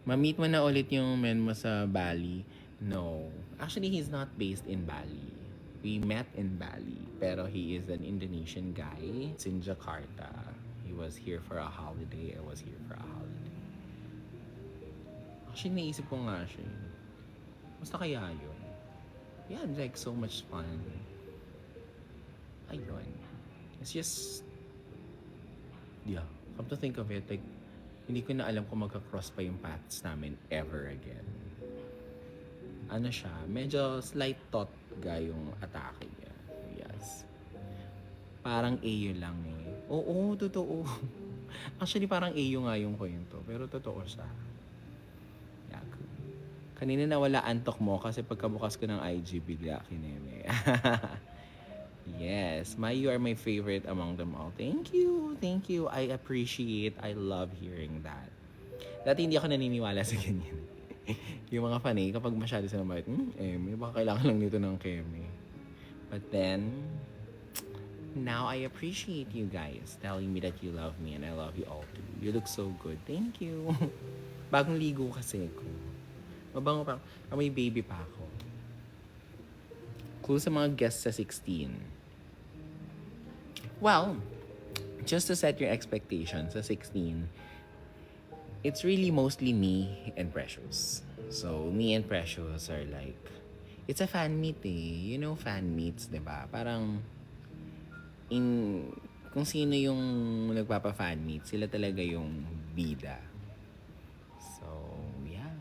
Ma-meet mo na ulit yung men mo sa Bali? No. Actually, he's not based in Bali. We met in Bali, pero he is an Indonesian guy. It's in Jakarta. He was here for a holiday. I was here for a holiday. Actually, naisip ko nga siya. Basta kaya yun? We had like so much fun. Ayun. It's just, yeah. Come to think of it, like, hindi ko na alam kung magka-cross pa yung paths namin ever again. Ano siya, medyo slight thought guy yung atake niya. Yes. Parang AU lang eh. Oo, totoo. Actually, parang AU nga yung kwento. Pero totoo siya. Yak. Kanina nawala antok mo kasi pagkabukas ko ng IG, bigla kineme. Yes, you are my favorite among them all. Thank you, thank you. I appreciate, I love hearing that. Dati hindi ako naniniwala sa ganyan. Yung mga fanay, kapag masyado sila mabait, baka kailangan lang nito ng keme. But then, now I appreciate you guys telling me that you love me and I love you all too. You look so good. Thank you. Bagong ligo kasi ko. Mabango pa. May baby pa ako. Clue sa mga guests sa 16. Well, just to set your expectations sa 16, it's really mostly me and Precious. So, me and Precious are like, it's a fan meet eh. You know fan meets, diba? Parang, kung sino yung nagpapa-fan meet, sila talaga yung bida. So, yeah.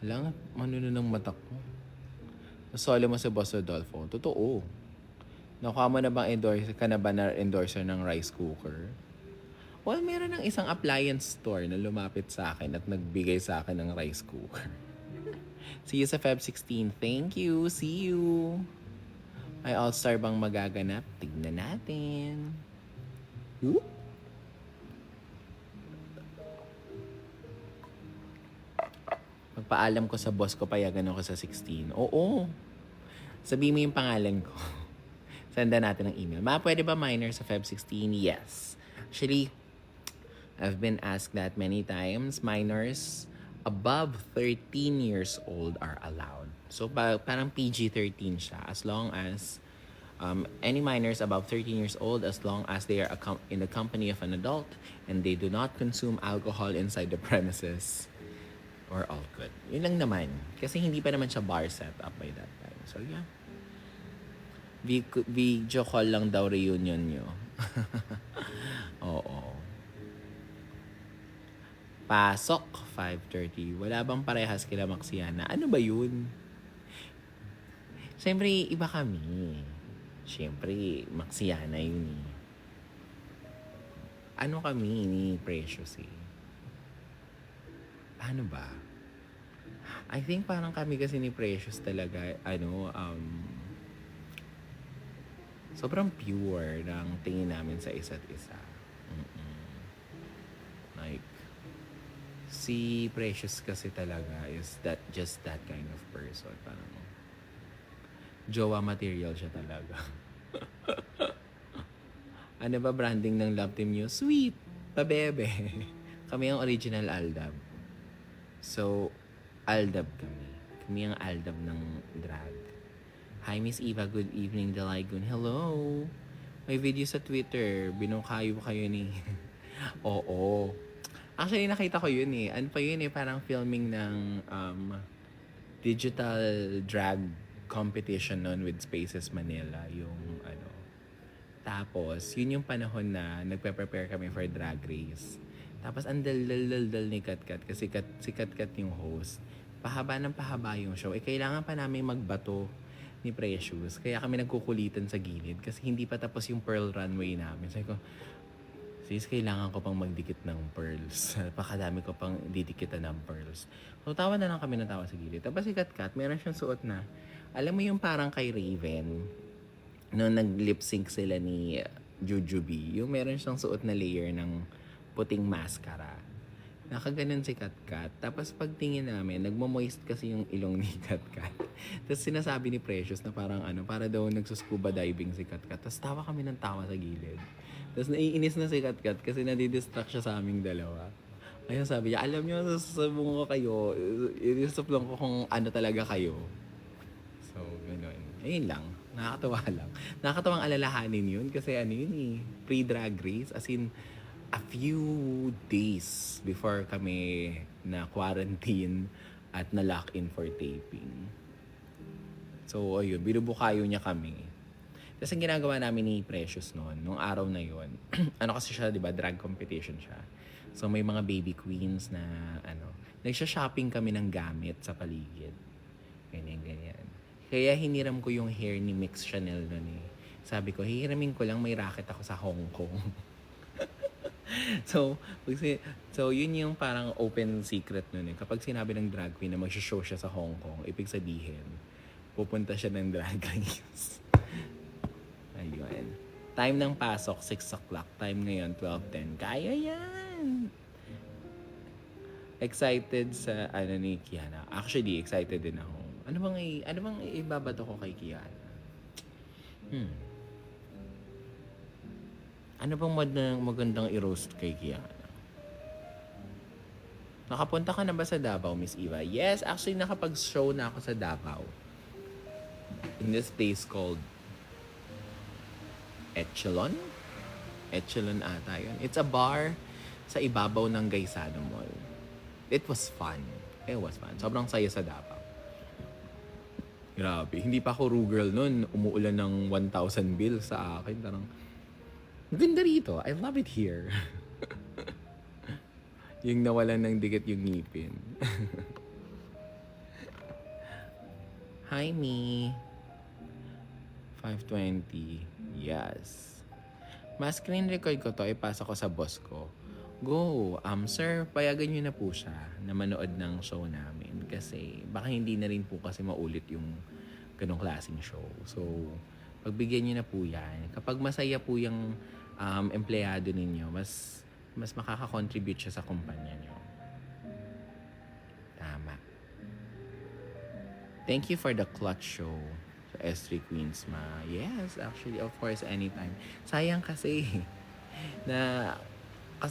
Alam, manuno ng mata ko. Nasolo mo si Boss Rodolfo. Totoo. Nakuha mo na bang endorser ng rice cooker? Well, meron ng isang appliance store na lumapit sa akin at nagbigay sa akin ng rice cooker. See you sa Feb 16. Thank you. See you. May All-Star bang magaganap? Tignan natin. Whoop. Magpaalam ko sa boss ko, payagan ako sa 16. Oo. Sabihin mo yung pangalan ko. Senda natin ng email. Pwede ba minor sa Feb 16? Yes. Actually, I've been asked that many times. Minors above 13 years old are allowed. So, parang PG-13 siya. As long as any minors above 13 years old, as long as they are in the company of an adult and they do not consume alcohol inside the premises, we're all good. Yun lang naman. Kasi hindi pa naman siya bar set up by that time. So, yeah. Video call lang daw reunion nyo. Oo. Pasok, 5:30. Wala bang parehas kila Maxiana? Ano ba yun? Siyempre, iba kami. Siyempre, Maxiana yun eh. Ano kami ni Precious eh? Paano ba? I think parang kami kasi ni Precious talaga, sobrang pure ng tingin namin sa isa't isa. Like, si Precious kasi talaga is just that kind of person. Parang, jowa material siya talaga. Ano ba branding ng Love Team News? Sweet! Pabebe! Kami ang original Aldab. So, Aldab kami. Kami ang Aldab ng drag. Hi, Miss Eva. Good evening, Deligun. Hello! May video sa Twitter. Binukayo kayo ni... Oo. Actually, nakita ko yun eh. Ano pa yun eh? Parang filming ng digital drag competition noon with Spaces Manila. Yung ano. Tapos, yun yung panahon na nagpe-prepare kami for Drag Race. Tapos, ang dal ni Katkat kasi si Katkat yung host. Pahaba ng pahaba yung show. Kailangan pa namin magbato ni Precious. Kaya kami nagkukulitan sa gilid kasi hindi pa tapos yung pearl runway namin. Sabi ko, sis, kailangan ko pang magdikit ng pearls. Pakadami ko pang didikitan ng pearls. So, tawa na lang kami ng tawa sa gilid. Tapos si Katkat, meron siyang suot na, alam mo yung parang kay Raven, no, nag-lip sync sila ni Jujubee, yung meron siyang suot na layer ng puting mascara. Nakaganon si Katkat. Tapos pagtingin namin, nagmo-moist kasi yung ilong ni Katkat. Tapos sinasabi ni Precious na parang para daw nagsuscuba diving si Katkat. Tapos tawa kami ng tawa sa gilid. Tapos naiinis na si Katkat kasi nadidistract siya sa aming dalawa. Ayun, sabi niya, alam niyo, susubong ko kayo. Isusubong ko kung ano talaga kayo. So, ganun. Ayun lang. Nakakatawa lang. Nakakatawang alalahanin yun kasi ano yun eh, pre-drag race. As in, a few days before kami na quarantine at na lock in for taping. So, ayun, binubukayo niya kami. Tapos ang ginagawa namin ni Precious noon, nung araw na yon ano kasi siya, di ba, drag competition siya. So, may mga baby queens na, nagsha-shopping kami ng gamit sa paligid. Ganyan, ganyan. Kaya hiniram ko yung hair ni Mix Chanel noon eh. Sabi ko, hihiramin ko lang, may racket ako sa Hong Kong. so, so, yun yung parang open secret nun eh. Kapag sinabi ng drag queen na mag-show siya sa Hong Kong, ibig sabihin, pupunta siya ng drag race. Ayun. Time ng pasok, 6 o'clock. Time ngayon, 12:10. Kaya yan! Excited sa, ni Kiana. Actually, excited din ako. Ano bang ibabato ko kay Kiana? Ano bang magandang i-roast kay Kiana? Nakapunta ka na ba sa Davao, Miss Eva? Yes, actually nakapag-show na ako sa Davao. In this place called Echelon? Echelon ata yun. It's a bar sa ibabaw ng Gaisano Mall. It was fun. It was fun. Sobrang saya sa Davao. Grabe. Hindi pa ako Rugirl nun. Umuulan ng 1,000 bill sa akin. Parang, ganda rito. I love it here. Yung nawalan ng dikit yung ngipin. Hi, me. 5:20. Yes. Mas screen record ko to, ipasa ko sa boss ko. Go, sir, payagan nyo na po siya na manood ng show namin. Kasi baka hindi na rin po kasi maulit yung ganong klaseng show. So, pagbigyan nyo na po yan. Kapag masaya po yung empleyado ninyo, mas makaka-contribute siya sa kumpanya nyo. Tama. Thank you for the clutch show. S3 Queens ma. Yes, actually, of course, anytime. Sayang kasi na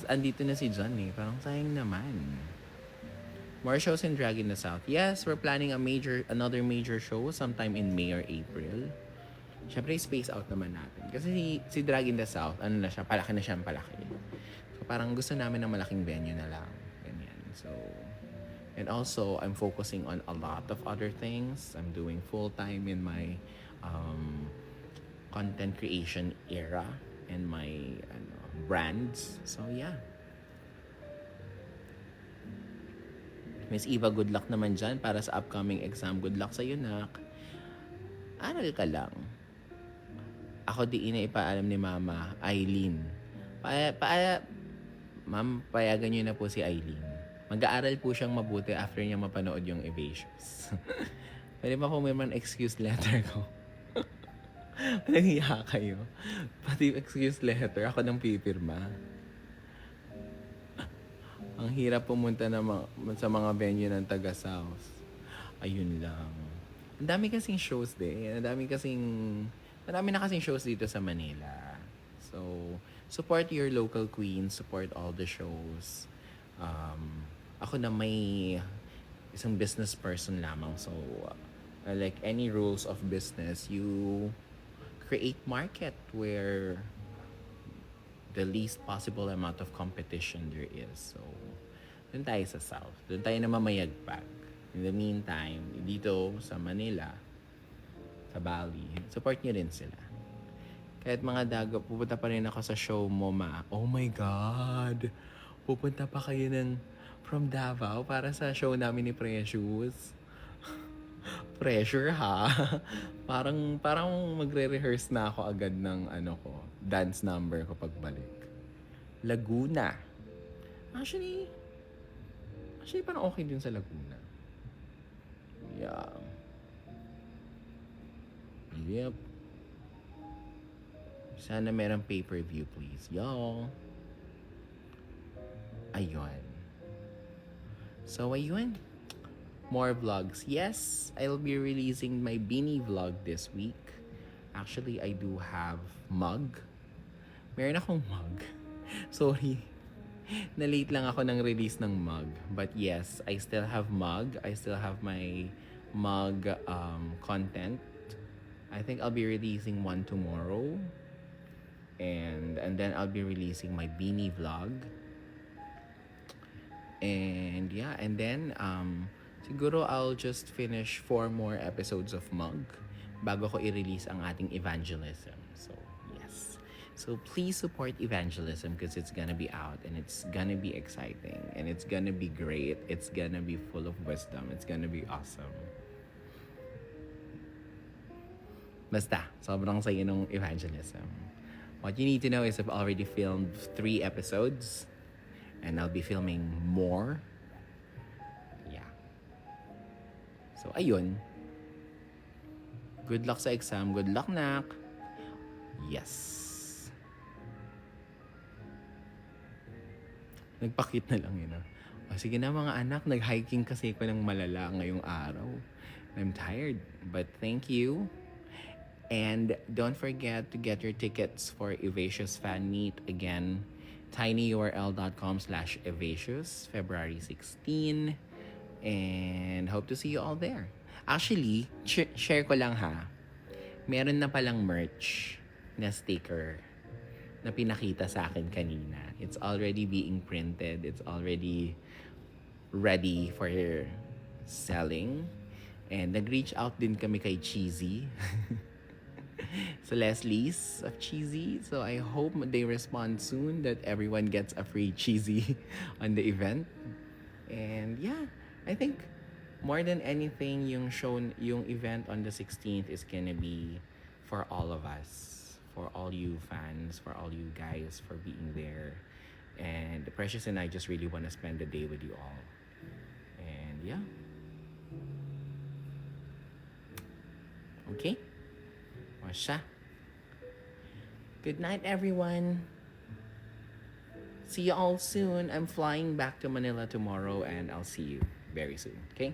andito na si John eh. Parang sayang naman. More shows in Drag in the South. Yes, we're planning another major show sometime in May or April. Siyempre, space out naman natin. Kasi si Drag in the South, palaki na siya. So, parang gusto namin ng malaking venue na lang. Ganyan. So, and also, I'm focusing on a lot of other things. I'm doing full-time in my content creation era and my brands. So, yeah. Miss Eva, good luck naman dyan para sa upcoming exam. Good luck sa'yo, nak. Aral ka lang. Ako di ipaalam ni Mama, Eileen. Ma'am, payagan niyo na po si Eileen. Mag-aaral po siyang mabuti after niya mapanood yung Evasios. Pwede ba po may man excuse letter ko? Nanghiya kayo. Pati excuse letter, ako nang pipirma. Ang hirap pumunta sa mga venue ng taga-South. Ayun lang. Ang dami kasing shows din. Marami na kasing shows dito sa Manila. So, support your local queens. Support all the shows. Ako na may isang business person lamang. So, like any rules of business, you create market where the least possible amount of competition there is. So, dun tayo sa South. Dun tayo na mamayagpag. In the meantime, dito sa Manila, sa Bali, support nyo rin sila. Kahit mga dago, pupunta pa rin ako sa show mo, ma. Oh my God! Pupunta pa kayo from Davao para sa show namin ni Precious. Pressure ha. parang magre-rehearse na ako agad ng dance number ko pagbalik. Laguna. Actually parang okay din sa Laguna. Yeah. Yep. Sana merong pay-per-view please. Y'all. Ayun. So, ayun. More vlogs. Yes, I'll be releasing my Beanie vlog this week. Actually, I do have mug. Meron akong mug. Sorry. Na-late lang ako ng release ng mug. But yes, I still have mug. I still have my mug content. I think I'll be releasing one tomorrow. And then I'll be releasing my beanie vlog. And yeah, and then siguro I'll just finish 4 more episodes of mug bago ko i-release ang ating evangelism. So, yes. So, please support evangelism because it's gonna be out and it's gonna be exciting and it's gonna be great. It's gonna be full of wisdom. It's gonna be awesome. Basta, sobrang saya ng evangelism. What you need to know is I've already filmed 3 episodes and I'll be filming more. Yeah. So, ayun. Good luck sa exam. Good luck, nak. Yes. Nagpakit na lang yun. O, sige na mga anak, nag-hiking kasi ko ng malala ngayong araw. I'm tired, but thank you. And don't forget to get your tickets for Evacious Fan Meet. Again, tinyurl.com/Evacious, February 16. And hope to see you all there. Actually, share ko lang ha. Meron na palang merch na sticker na pinakita sa akin kanina. It's already being printed. It's already ready for selling. And nag-reach out din kami kay Cheesy. So Leslie's of Cheesy. So I hope they respond soon that everyone gets a free Cheesy on the event. And yeah, I think more than anything, yung event on the 16th is gonna be for all of us, for all you fans, for all you guys for being there. And Precious and I just really want to spend the day with you all. And yeah. Okay? O siya. Good night, everyone. See you all soon. I'm flying back to Manila tomorrow and I'll see you very soon. Okay?